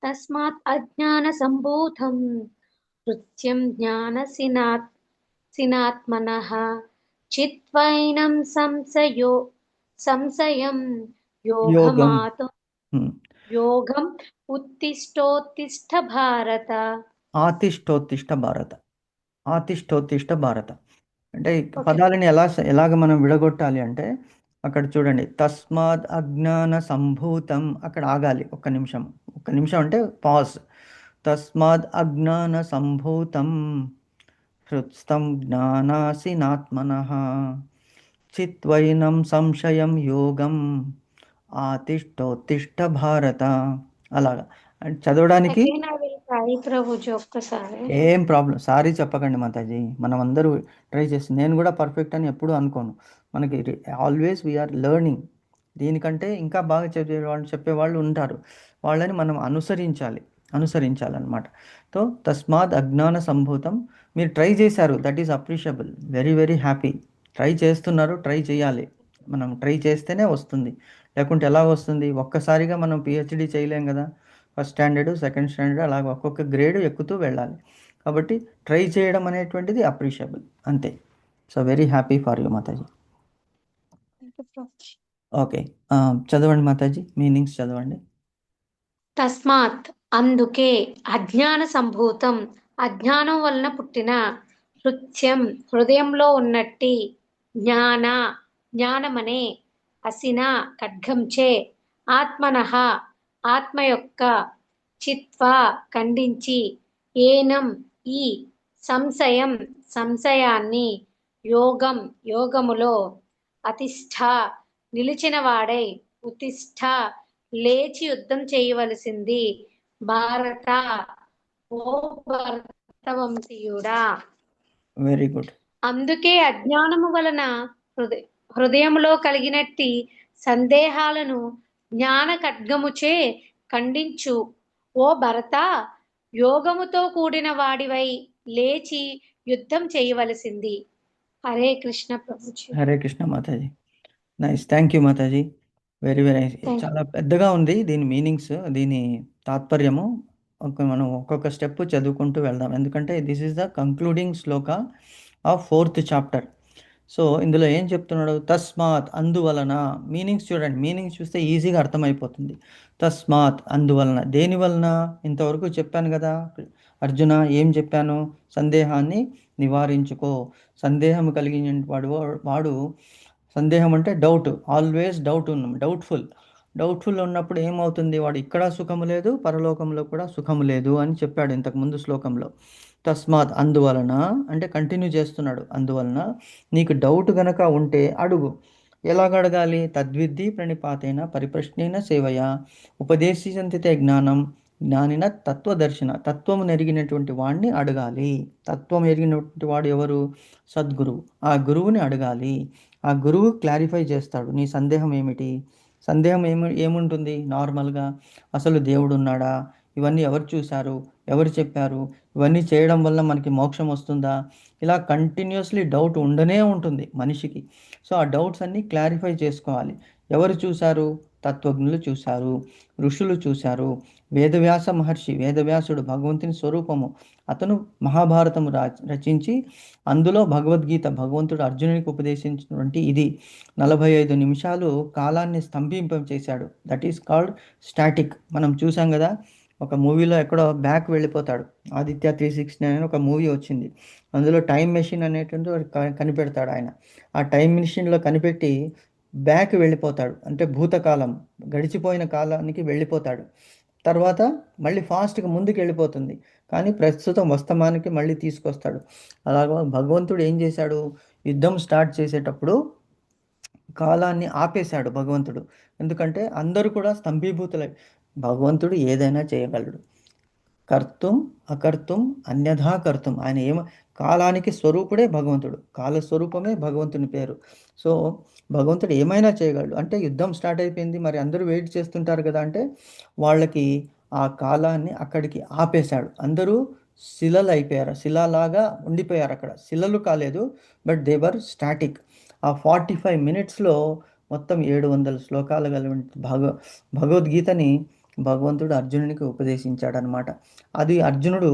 తస్మాత్ అజ్ఞాన సంభూతం హృత్యం జ్ఞానసినాత్మనః చిత్వైనం సంశయం యోగం ఉత్తిష్టోత్తిష్ఠ భారత. ఆతిష్టోత్తిష్ఠ భారత, ఆతిష్టోత్తిష్ఠ భారత అంటే పదాలని ఎలాగ మనం విడగొట్టాలి అంటే అక్కడ చూడండి, తస్మాత్ అజ్ఞాన సంభూతం, అక్కడ ఆగాలి ఒక్క నిమిషం అంటే పాజ్. తస్మాత్ అజ్ఞాన సంభూతం హృత్స్థం జ్ఞానాసినాత్మనః చిత్వైనం సంశయం యోగం ఆతిష్టోత్తిష్ట భారత. అలాగా అండ్ చదవడానికి again I will try Prabhuji ఒక్కసారి. ఏం ప్రాబ్లం. సారీ చెప్పకండి మాతాజీ, మనం అందరూ ట్రై చేసి, నేను కూడా పర్ఫెక్ట్ అని ఎప్పుడూ అనుకోను. మనకి ఆల్వేస్ వీఆర్ లెర్నింగ్. దీనికంటే ఇంకా బాగా చెప్పేవాళ్ళు ఉంటారు, వాళ్ళని మనం అనుసరించాలన్నమాట. సో తస్మాత్ అజ్ఞాన సంభూతం. మీరు ట్రై చేశారు, that is appreciable, very very happy. Try చేస్తున్నారు, ట్రై చేయాలి. మనం ట్రై చేస్తేనే వస్తుంది, లేకుంటే ఎలా వస్తుంది? ఒక్కసారిగా మనం పిహెచ్డి చేయలేం కదా. ఫస్ట్ స్టాండర్డ్, సెకండ్ స్టాండర్డ్, అలాగ ఒక్కొక్క గ్రేడ్ ఎక్కుతూ వెళ్ళాలి. కాబట్టి ట్రై చేయడం అనేటువంటిది అప్రిషియబుల్, అంతే. So very happy for you Mataji. Okay, చదవండి మాతాజీ, మీనింగ్స్ చదవండి. తస్మాత్ అందుకే, అజ్ఞాన సంభూతం అజ్ఞానం వలన పుట్టిన, హృత్యం హృదయంలో ఉన్నట్టి, జ్ఞానమనే అసిన ఖడ్గంచే, ఆత్మనః ఆత్మ యొక్క, చిత్వా ఖండించి, ఏనం ఈ సంశయాన్ని, యోగములో, అతిష్ఠ నిలిచినవాడై, ఉత్తిష్ఠ లేచి యుద్ధం చేయవలసింది, భారత ఓ భరతవంశీయుడా. Very good. అందుకే అజ్ఞానము వలన హృదయంలో కలిగినట్టి సందేహాలను జ్ఞాన ఖడ్గముచే ఖండించు ఓ భరత, యోగముతో కూడిన వాడివై లేచి యుద్ధం చేయవలసింది. హరే కృష్ణ ప్రభుజీ. Hare Krishna Mataji. Nice, thank you Mataji. Very very nice. చాలా పెద్దగా ఉంది దీని మీనింగ్స్, దీని తాత్పర్యము. మనం ఒక్కొక్క స్టెప్ చదువుకుంటూ వెళ్దాం, ఎందుకంటే this is the concluding Shloka of 4th chapter. So ఇందులో ఏం చెప్తున్నాడు? తస్మాత్ అందువలన. మీనింగ్స్ చూడండి, మీనింగ్స్ చూస్తే ఈజీగా అర్థమైపోతుంది. తస్మాత్ అందువలన, దేని వలన? ఇంతవరకు చెప్పాను కదా అర్జున, ఏం చెప్పాను? సందేహాన్ని నివారించుకో. సందేహం కలిగిన వాడు సందేహం అంటే డౌట్, ఆల్వేస్ డౌట్ఫుల్ ఉన్నప్పుడు ఏమవుతుంది? వాడు ఇక్కడ సుఖము లేదు, పరలోకంలో కూడా సుఖము లేదు అని చెప్పాడు ఇంతకు ముందు శ్లోకంలో. తస్మాత్ అందువలన అంటే కంటిన్యూ చేస్తున్నాడు. అందువలన నీకు డౌట్ గనక ఉంటే అడుగు. ఎలాగ అడగాలి? తద్విద్ధి ప్రణిపాతైన పరిప్రశ్నైన సేవయ ఉపదేశించితే జ్ఞానం జ్ఞానిన తత్వదర్శన. తత్వము నెరిగినటువంటి వాడిని అడగాలి. తత్వం ఎరిగినటువంటి వాడు ఎవరు? సద్గురువు. ఆ గురువుని అడగాలి. ఆ గురువు క్లారిఫై చేస్తాడు నీ సందేహం ఏమిటి. సందేహం ఏముంటుంది నార్మల్గా? అసలు దేవుడు ఉన్నాడా? ఇవన్నీ ఎవరు చూశారు, ఎవరు చెప్పారు, ఇవన్నీ చేయడం వల్ల మనకి మోక్షం వస్తుందా? ఇలా కంటిన్యూస్లీ డౌట్ ఉండనే ఉంటుంది మనిషికి. సో ఆ డౌట్స్ అన్నీ క్లారిఫై చేసుకోవాలి. ఎవరు చూశారు? తత్వజ్ఞులు చూశారు, ఋషులు చూశారు. వేదవ్యాసుడు భగవంతుని స్వరూపము. అతను మహాభారతము రచించి అందులో భగవంతుడు అర్జునునికి ఉపదేశించినటువంటి ఇది 45 నిమిషాలు కాలాన్ని స్తంభింపం చేశాడు. That is called static. మనం చూసాం కదా, ఒక మూవీలో ఎక్కడో బ్యాక్ వెళ్ళిపోతాడు. ఆదిత్య 369 అని ఒక మూవీ వచ్చింది. అందులో టైం మెషిన్ అనేటువంటి కనిపెడతాడు ఆయన. ఆ టైం మెషిన్లో కనిపెట్టి బ్యాక్ వెళ్ళిపోతాడు, అంటే భూతకాలం, గడిచిపోయిన కాలానికి వెళ్ళిపోతాడు. తర్వాత మళ్ళీ ఫాస్ట్గా ముందుకు వెళ్ళిపోతుంది, కానీ ప్రస్తుతం వర్తమానానికి మళ్ళీ తీసుకొస్తాడు. అలాగా భగవంతుడు ఏం చేశాడు? యుద్ధం స్టార్ట్ చేసేటప్పుడు కాలాన్ని ఆపేశాడు భగవంతుడు. ఎందుకంటే అందరూ కూడా స్తంభీభూతులై, భగవంతుడు ఏదైనా చేయగలడు. కర్తుం అకర్తుం అన్యథా కర్తుం. ఆయన కాలానికి స్వరూపుడే భగవంతుడు, కాల స్వరూపమే భగవంతుని పేరు. సో భగవంతుడు ఏమైనా చేయగలడు. అంటే యుద్ధం స్టార్ట్ అయిపోయింది, మరి అందరూ వెయిట్ చేస్తుంటారు కదా, అంటే వాళ్ళకి ఆ కాలాన్ని అక్కడికి ఆపేశాడు. అందరూ శిలలు అయిపోయారు, శిలలాగా ఉండిపోయారు అక్కడ. శిలలు కాలేదు, బట్ దే వర్ స్టాటిక్. ఆ 45 మినిట్స్లో మొత్తం 700 శ్లోకాలు కలిగిన భగవద్గీతని భగవంతుడు అర్జునునికి ఉపదేశించాడనమాట. అది అర్జునుడు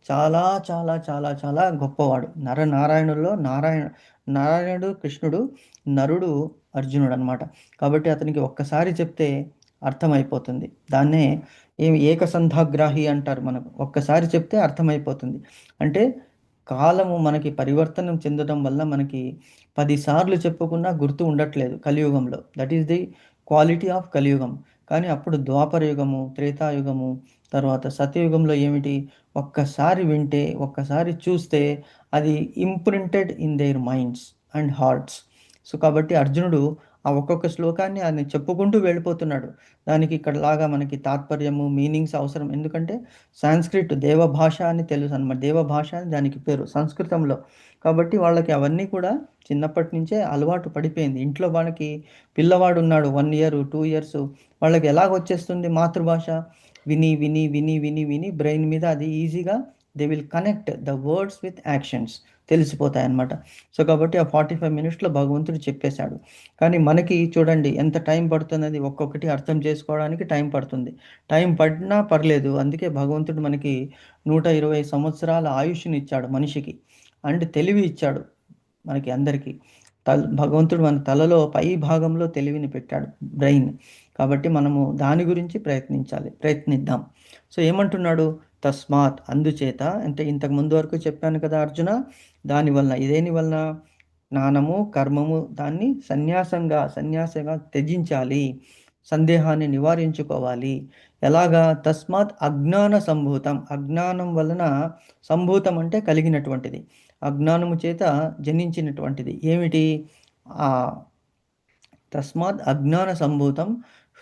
చాలా చాలా చాలా చాలా గొప్పవాడు. నరనారాయణుల్లో నారాయణుడు కృష్ణుడు, నరుడు అర్జునుడు అనమాట. కాబట్టి అతనికి ఒక్కసారి చెప్తే అర్థమైపోతుంది. దాన్నే ఏకసంధాగ్రాహి అంటారు. మనకు ఒక్కసారి చెప్తే అర్థమైపోతుంది. అంటే కాలము మనకి పరివర్తనం చెందడం వల్ల మనకి 10 సార్లు చెప్పుకున్నా గుర్తు ఉండట్లేదు కలియుగంలో. That is the quality of కలియుగం. కానీ అప్పుడు ద్వాపర యుగము, త్రేతాయుగము, తర్వాత సత్యయుగంలో ఏమిటి? ఒక్కసారి వింటే, ఒక్కసారి చూస్తే అది imprinted in there minds and hearts. So కాబట్టి అర్జునుడు ఆ ఒక్కొక్క శ్లోకాన్ని ఆయన చెప్పుకుంటూ వెళ్ళిపోతున్నాడు. దానికి ఇక్కడలాగా మనకి తాత్పర్యము, మీనింగ్స్ అవసరం. ఎందుకంటే సాంస్క్రిట్ దేవభాష అని తెలుసు అనమాట. దేవభాష అని దానికి పేరు సంస్కృతంలో. కాబట్టి వాళ్ళకి అవన్నీ కూడా చిన్నప్పటి నుంచే అలవాటు పడిపోయింది. ఇంట్లో వాళ్ళకి పిల్లవాడు ఉన్నాడు 1 ఇయర్, 2 ఇయర్స్, వాళ్ళకి ఎలాగొచ్చేస్తుంది మాతృభాష? విని విని విని విని విని బ్రెయిన్ మీద అది ఈజీగా they will connect the words with actions, తెలిసిపోతాయి అన్నమాట. సో కాబట్టి ఆ 45 మినిట్స్లో భగవంతుడు చెప్పేశాడు. కానీ మనకి చూడండి ఎంత టైం పడుతున్నది, ఒక్కొక్కటి అర్థం చేసుకోవడానికి టైం పడుతుంది. టైం పడినా పర్లేదు, అందుకే భగవంతుడు మనకి 120 సంవత్సరాల ఆయుష్ని ఇచ్చాడు మనిషికి. అండ్ తెలివి ఇచ్చాడు మనకి అందరికీ. భగవంతుడు మన తలలో పై భాగంలో తెలివిని పెట్టాడు, బ్రెయిన్. కాబట్టి మనము దాని గురించి ప్రయత్నిద్దాం. సో ఏమంటున్నాడు? తస్మాత్, అందుచేత, అంటే ఇంతకు ముందు వరకు చెప్పాను కదా అర్జున, దానివల్ల, ఇదేని వలన? జ్ఞానము కర్మము దాన్ని సన్యాసంగా త్యజించాలి, సందేహాన్ని నివారించుకోవాలి. ఎలాగా? తస్మాత్ అజ్ఞాన సంభూతం, అజ్ఞానం వలన, సంభూతం అంటే కలిగినటువంటిది, అజ్ఞానము చేత జనించినటువంటిది ఏమిటి? ఆ తస్మాత్ అజ్ఞాన సంభూతం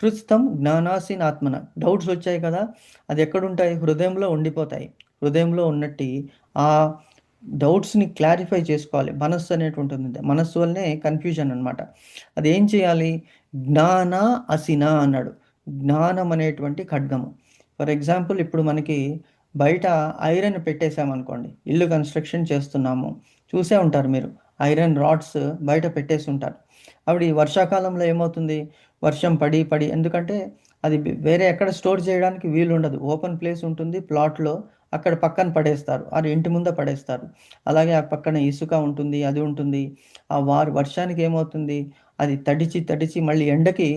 హృత్స్థం జ్ఞానాసీనాత్మన. డౌట్స్ వచ్చాయి కదా, అది ఎక్కడుంటాయి? హృదయంలో ఉండిపోతాయి. హృదయంలో ఉన్నట్టు ఆ డౌట్స్ని క్లారిఫై చేసుకోవాలి. మనస్సు అనేటువంటి ఉంటుంది, మనస్సు వల్లనే కన్ఫ్యూజన్ అనమాట. అది ఏం చేయాలి? జ్ఞాన అసిన అన్నాడు. జ్ఞానం అనేటువంటి ఖడ్గము. ఫర్ ఎగ్జాంపుల్, ఇప్పుడు మనకి బయట ఐరన్ పెట్టేసామనుకోండి, ఇల్లు కన్స్ట్రక్షన్ చేస్తున్నాము, చూసే ఉంటారు మీరు, ఐరన్ రాడ్స్ బయట పెట్టేసి ఉంటారు. అప్పుడు ఈ వర్షాకాలంలో ఏమవుతుంది? వర్షం పడి ఎందుకంటే అది వేరే ఎక్కడ స్టోర్ చేయడానికి వీలు ఉండదు, ఓపెన్ ప్లేస్ ఉంటుంది ప్లాట్లో, అక్కడ పక్కన పడేస్తారు, అది ఇంటి ముందు పడేస్తారు. అలాగే ఆ పక్కన ఇసుక ఉంటుంది, అది ఉంటుంది. ఆ వర్షానికి ఏమవుతుంది? అది తడిచి మళ్ళీ ఎండకి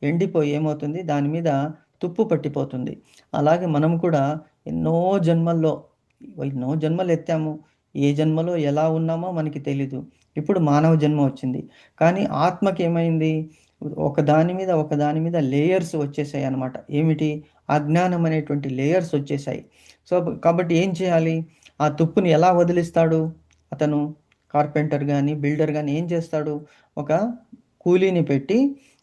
ఎండిపోయి ఏమవుతుంది? దాని మీద తుప్పు పట్టిపోతుంది. అలాగే మనం కూడా ఎన్నో జన్మలు ఎత్తాము, ఏ జన్మలో ఎలా ఉన్నామో మనకి తెలీదు. ఇప్పుడు మానవ జన్మ వచ్చింది. కానీ ఆత్మకి ఏమైంది? ఒకదాని మీద లేయర్స్ వచ్చేసాయి అన్నమాట. ఏమిటి? అజ్ఞానం అనేటువంటి లేయర్స్ వచ్చేసాయి. సో కాబట్టి ఏం చేయాలి? ఆ తుప్పుని ఎలా వదిలిస్తాడు అతను? కార్పెంటర్ కానీ బిల్డర్ కానీ ఏం చేస్తాడు? ఒక కూలీని పెట్టి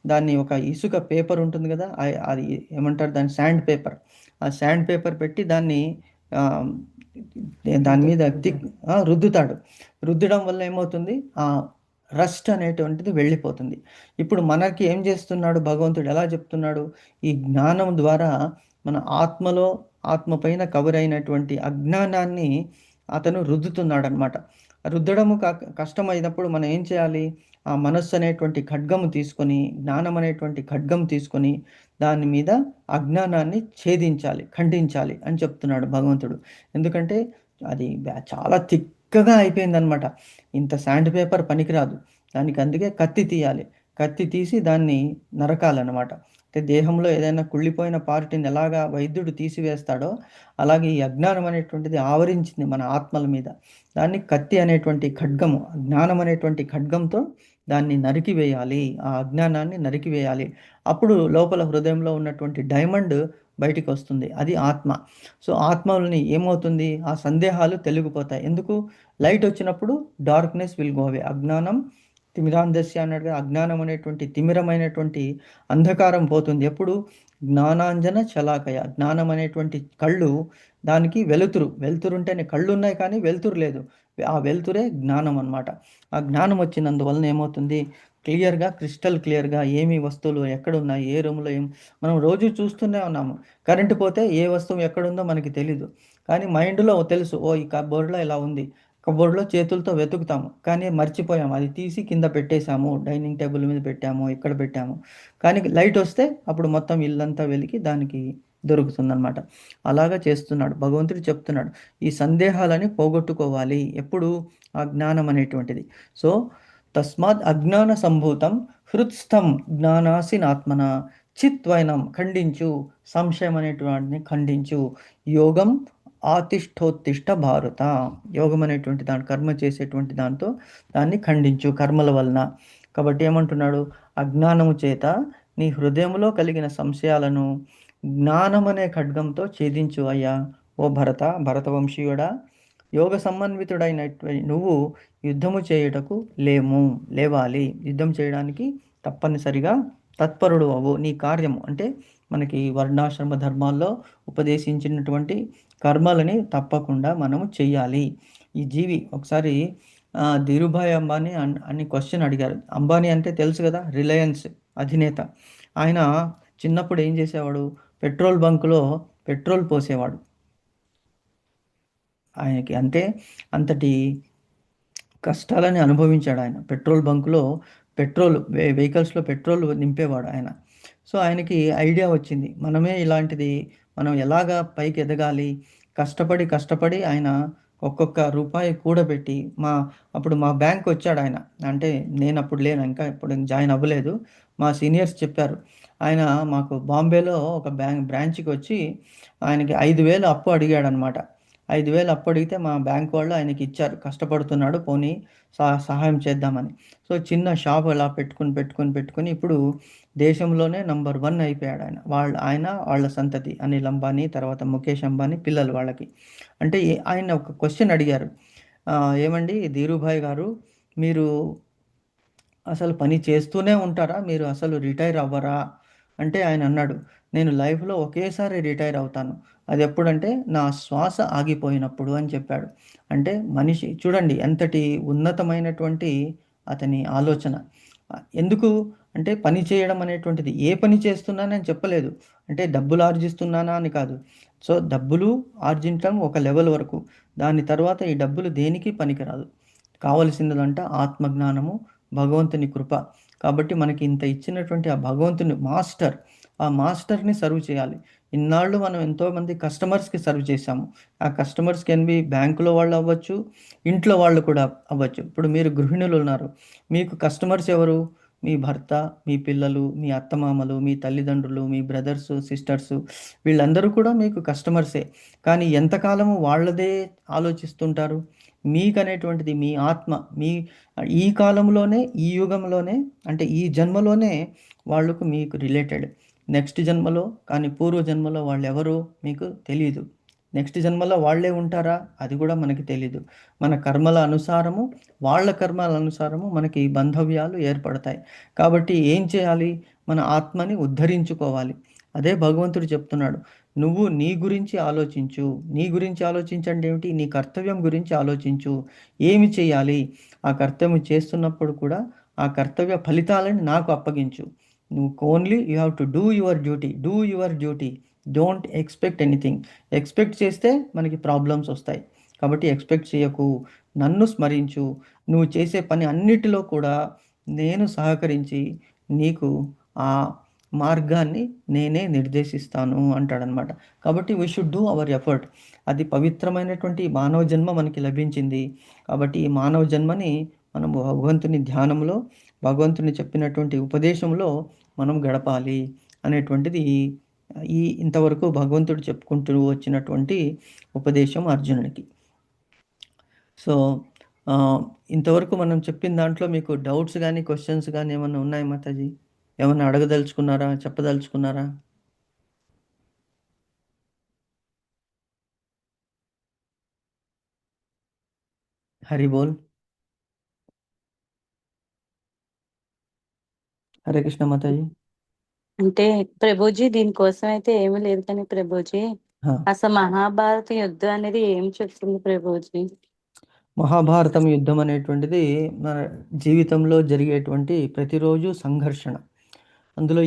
దాన్ని, ఒక ఇసుక పేపర్ ఉంటుంది కదా, అది ఏమంటారు దాన్ని, శాండ్ పేపర్. ఆ శాండ్ పేపర్ పెట్టి దాన్ని దాని మీద రుద్దుతాడు. రుద్దడం వల్ల ఏమవుతుంది? ఆ రస్ట్ అనేటువంటిది వెళ్ళిపోతుంది. ఇప్పుడు మనకి ఏం చేస్తున్నాడు భగవంతుడు? ఎలా చెప్తున్నాడు? ఈ జ్ఞానం ద్వారా మన ఆత్మ పైన కవర్ అయినటువంటి అజ్ఞానాన్ని అతను రుద్దుతున్నాడు అనమాట. రుద్దడము కష్టమైనప్పుడు మనం ఏం చేయాలి? ఆ మనస్సు అనేటువంటి ఖడ్గము తీసుకొని, జ్ఞానం అనేటువంటి ఖడ్గం తీసుకొని దాని మీద అజ్ఞానాన్ని ఛేదించాలి, ఖండించాలి అని చెప్తున్నాడు భగవంతుడు. ఎందుకంటే అది చాలా థిక్గా అయిపోయిందనమాట. ఇంత శాండ్ పేపర్ పనికిరాదు దానికి, అందుకే కత్తి తీయాలి. కత్తి తీసి దాన్ని నరకాలన్నమాట. అంటే దేహంలో ఏదైనా కుళ్ళిపోయిన పార్టీని ఎలాగా వైద్యుడు తీసివేస్తాడో, అలాగే ఈ అజ్ఞానం అనేటువంటిది ఆవరించింది మన ఆత్మల మీద. దాన్ని కత్తి అనేటువంటి ఖడ్గము, జ్ఞానం అనేటువంటి ఖడ్గంతో దాన్ని నరికివేయాలి, ఆ అజ్ఞానాన్ని నరికివేయాలి. అప్పుడు లోపల హృదయంలో ఉన్నటువంటి డైమండ్ బయటికి వస్తుంది, అది ఆత్మ. సో ఆత్మల్ని ఏమవుతుంది? ఆ సందేహాలు తెలిగిపోతాయి. ఎందుకు? లైట్ వచ్చినప్పుడు డార్క్నెస్ విల్ గో అవే. అజ్ఞానం తిమిరాంధస్య అన్నట్టుగా అజ్ఞానం అనేటువంటి తిమిరమైనటువంటి అంధకారం పోతుంది. ఎప్పుడు? జ్ఞానాంజన శలాకయ, జ్ఞానం అనేటువంటి కళ్ళు, దానికి వెలుతురు ఉంటేనే కళ్ళు ఉన్నాయి, కానీ వెలుతురు లేదు. ఆ వెలుతురే జ్ఞానం అన్నమాట. ఆ జ్ఞానం వచ్చినందువలన ఏమవుతుంది? క్రిస్టల్ క్లియర్గా ఏమి వస్తువులు ఎక్కడున్నాయి, ఏ రూమ్లో మనం రోజు చూస్తూనే ఉన్నాము. కరెంటు పోతే ఏ వస్తువు ఎక్కడుందో మనకి తెలీదు, కానీ మైండ్లో తెలుసు, ఓ ఈ కబోర్డ్లో ఇలా ఉంది. కబోర్డ్లో చేతులతో వెతుకుతాము, కానీ మర్చిపోయాము, అది తీసి కింద పెట్టేశాము, డైనింగ్ టేబుల్ మీద పెట్టాము, ఇక్కడ పెట్టాము. కానీ లైట్ వస్తే అప్పుడు మొత్తం ఇల్లంతా వెలికి దానికి దొరుకుతుందన్నమాట. అలాగా చేస్తున్నాడు భగవంతుడు, చెప్తున్నాడు ఈ సందేహాలని పోగొట్టుకోవాలి. ఎప్పుడు? ఆ జ్ఞానం అనేటువంటిది. సో తస్మాత్ అజ్ఞాన సంభూతం హృత్స్థం జ్ఞానాసినాత్మన చిత్వైనం, ఖండించు, సంశయం అనేటువంటిని ఖండించు. యోగం ఆతిష్ఠోత్తిష్ట భారత, యోగం అనేటువంటి దాని కర్మ చేసేటువంటి దాంతో దాన్ని ఖండించు, కర్మల వలన. కాబట్టి ఏమంటున్నాడు? అజ్ఞానము చేత నీ హృదయంలో కలిగిన సంశయాలను జ్ఞానం అనే ఖడ్గంతో ఛేదించు అయ్యా, ఓ భరతవంశీయుడా. యోగ సమన్వితుడైనటువంటి నువ్వు యుద్ధము చేయుటకు లేవాలి. యుద్ధం చేయడానికి తప్పనిసరిగా తత్పరుడు అవు. నీ కార్యము అంటే మనకి వర్ణాశ్రమ ధర్మాల్లో ఉపదేశించినటువంటి కర్మలని తప్పకుండా మనము చెయ్యాలి. ఈ జీవి ఒకసారి ధీరుభాయ్ అంబానీ అని క్వశ్చన్ అడిగారు. అంబానీ అంటే తెలుసు కదా, రిలయన్స్ అధినేత. ఆయన చిన్నప్పుడు ఏం చేసేవాడు, పెట్రోల్ బంకులో పెట్రోల్ పోసేవాడు. ఆయనకి అంటే అంతటి కష్టాలని అనుభవించాడు ఆయన. పెట్రోల్ బంకులో వెహికల్స్లో పెట్రోల్ నింపేవాడు ఆయన. సో ఆయనకి ఐడియా వచ్చింది, మనమే ఇలాంటిది, మనం ఎలాగా పైకి ఎదగాలి. కష్టపడి ఆయన ఒక్కొక్క రూపాయి కూడబెట్టి అప్పుడు మా బ్యాంక్ వచ్చాడు ఆయన. అంటే నేను అప్పుడు లేను, ఇంకా ఇప్పుడు జాయిన్ అవ్వలేదు. మా సీనియర్స్ చెప్పారు. ఆయన మాకు బాంబేలో ఒక బ్రాంచ్కి వచ్చి ఆయనకి 5,000 అప్పు అడిగాడు అనమాట. 5,000 అప్పు అడిగితే మా బ్యాంక్ వాళ్ళు ఆయనకి ఇచ్చారు. కష్టపడుతున్నాడు, పోనీ సహాయం చేద్దామని. సో చిన్న షాప్ అలా పెట్టుకుని ఇప్పుడు దేశంలోనే నంబర్ 1 అయిపోయాడు ఆయన. వాళ్ళ సంతతి అనిల్ అంబానీ, తర్వాత ముఖేష్ అంబానీ పిల్లలు వాళ్ళకి. అంటే ఆయన ఒక క్వశ్చన్ అడిగారు, ఏమండి ధీరుభాయ్ గారు, మీరు అసలు పని చేస్తూనే ఉంటారా, మీరు అసలు రిటైర్ అవ్వరా అంటే ఆయన అన్నాడు, నేను లైఫ్లో ఒకేసారి రిటైర్ అవుతాను, అది ఎప్పుడంటే నా శ్వాస ఆగిపోయినప్పుడు అని చెప్పాడు. అంటే మనిషి చూడండి ఎంతటి ఉన్నతమైనటువంటి అతని ఆలోచన. ఎందుకు అంటే పని చేయడం అనేటువంటిది, ఏ పని చేస్తున్నానని చెప్పలేదు, అంటే డబ్బులు ఆర్జిస్తున్నానా అని కాదు. సో డబ్బులు ఆర్జించడం ఒక లెవెల్ వరకు, దాని తర్వాత ఈ డబ్బులు దేనికి పనికిరాదు. కావలసినదంట ఆత్మజ్ఞానము, భగవంతుని కృప. కాబట్టి మనకి ఇంత ఇచ్చినటువంటి ఆ భగవంతుని ఆ మాస్టర్ని సర్వ్ చేయాలి. ఇన్నాళ్ళు మనం ఎంతోమంది కస్టమర్స్కి సర్వ్ చేశాము. ఆ కస్టమర్స్ కెన్ బి బ్యాంకులో వాళ్ళు అవ్వచ్చు, ఇంట్లో వాళ్ళు కూడా అవ్వచ్చు. ఇప్పుడు మీరు గృహిణులు ఉన్నారు, మీకు కస్టమర్స్ ఎవరు, మీ భర్త, మీ పిల్లలు, మీ అత్తమామలు, మీ తల్లిదండ్రులు, మీ బ్రదర్స్, సిస్టర్స్, వీళ్ళందరూ కూడా మీకు కస్టమర్సే. కానీ ఎంతకాలము వాళ్ళదే ఆలోచిస్తుంటారు. మీకనేటువంటిది మీ ఆత్మ, ఈ కాలంలోనే, ఈ యుగంలోనే, అంటే ఈ జన్మలోనే వాళ్ళకు మీకు రిలేటెడ్. నెక్స్ట్ జన్మలో కానీ పూర్వ జన్మలో వాళ్ళు ఎవరో మీకు తెలియదు. నెక్స్ట్ జన్మలో వాళ్ళే ఉంటారా అది కూడా మనకి తెలీదు. మన కర్మల అనుసారము, వాళ్ళ కర్మల అనుసారము మనకి బంధవ్యాలు ఏర్పడతాయి. కాబట్టి ఏం చేయాలి, మన ఆత్మని ఉద్ధరించుకోవాలి. అదే భగవంతుడు చెప్తున్నాడు, నువ్వు నీ గురించి ఆలోచించు. నీ గురించి ఆలోచించండి ఏమిటి, నీ కర్తవ్యం గురించి ఆలోచించు. ఏమి చేయాలి, ఆ కర్తవ్యం చేస్తున్నప్పుడు కూడా ఆ కర్తవ్య ఫలితాలని నాకు అప్పగించు. నువ్వు only you have to do your duty. Don't expect anything. Expect చేస్తే మనకి ప్రాబ్లమ్స్ వస్తాయి. కాబట్టి ఎక్స్పెక్ట్ చేయకు, నన్ను స్మరించు. నువ్వు చేసే పని అన్నిటిలో కూడా నేను సహకరించి నీకు ఆ మార్గాన్ని నేనే నిర్దేశిస్తాను అంటాడనమాట. కాబట్టి we should do our effort. అది పవిత్రమైనటువంటి మానవ జన్మ మనకి లభించింది. కాబట్టి ఈ మానవ జన్మని మనం భగవంతుని ధ్యానంలో, భగవంతుని చెప్పినటువంటి ఉపదేశంలో మనం గడపాలి అనేటువంటిది ఇంతవరకు భగవంతుడు చెప్పుకుంటూ వచ్చినటువంటి ఉపదేశం అర్జునుడికి. సో ఇంతవరకు మనం చెప్పిన దాంట్లో మీకు డౌట్స్ కానీ క్వశ్చన్స్ కానీ ఏమన్నా ఉన్నాయి మాతాజీ? ఏమన్నా అడగదలుచుకున్నారా, చెప్పదలుచుకున్నారా? హరి బోల్. హరే కృష్ణ మాతాజీ. అంటే ప్రభుజీ దీనికోసం అయితే ఏమీ లేదు కానీ ప్రభుజీ, హా. అసలు మహాభారత యుద్ధం అనేది ఏం చెప్తుంది ప్రభుజీ? మహాభారతం యుద్ధం అనేటువంటిది మన జీవితంలో జరిగేటువంటి ప్రతిరోజు సంఘర్షణ. అందులో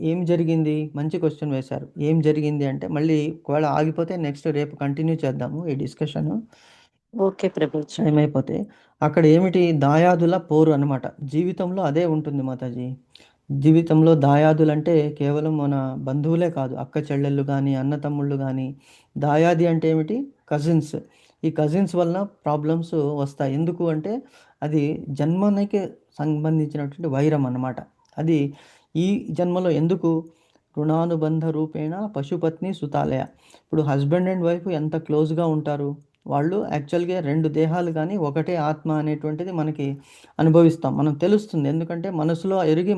ఏమి జరిగింది, మంచి క్వశ్చన్ వేశారు. ఏం జరిగింది అంటే, మళ్ళీ ఒకవేళ ఆగిపోతే నెక్స్ట్ రేపు కంటిన్యూ చేద్దాము ఈ డిస్కషన్. ఓకే ప్రభుజీ. టైం అయిపోతే అక్కడ ఏమిటి, దాయాదుల పోరు అనమాట. జీవితంలో అదే ఉంటుంది మాతాజీ. జీవితంలో దాయాదులు అంటే కేవలం మన బంధువులే కాదు, అక్క చెల్లెళ్ళు కానీ, అన్న తమ్ముళ్ళు కానీ. దాయాది అంటే ఏమిటి, కజిన్స్. ఈ కజిన్స్ వలన ప్రాబ్లమ్స్ వస్తాయి. ఎందుకు అంటే అది జన్మనికి సంబంధించినటువంటి వైరం అన్నమాట. అది ఈ జన్మలో ఎందుకు, రుణానుబంధ రూపేణ పశుపత్ని సుతాలయ. ఇప్పుడు హస్బెండ్ అండ్ వైఫ్ ఎంత క్లోజ్గా ఉంటారు, వాళ్ళు యాక్చువల్గా 2 దేహాలు కానీ ఒకటే ఆత్మ అనేటువంటిది మనకి అనుభవిస్తాం, మనం తెలుస్తుంది. ఎందుకంటే మనసులో ఎరిగి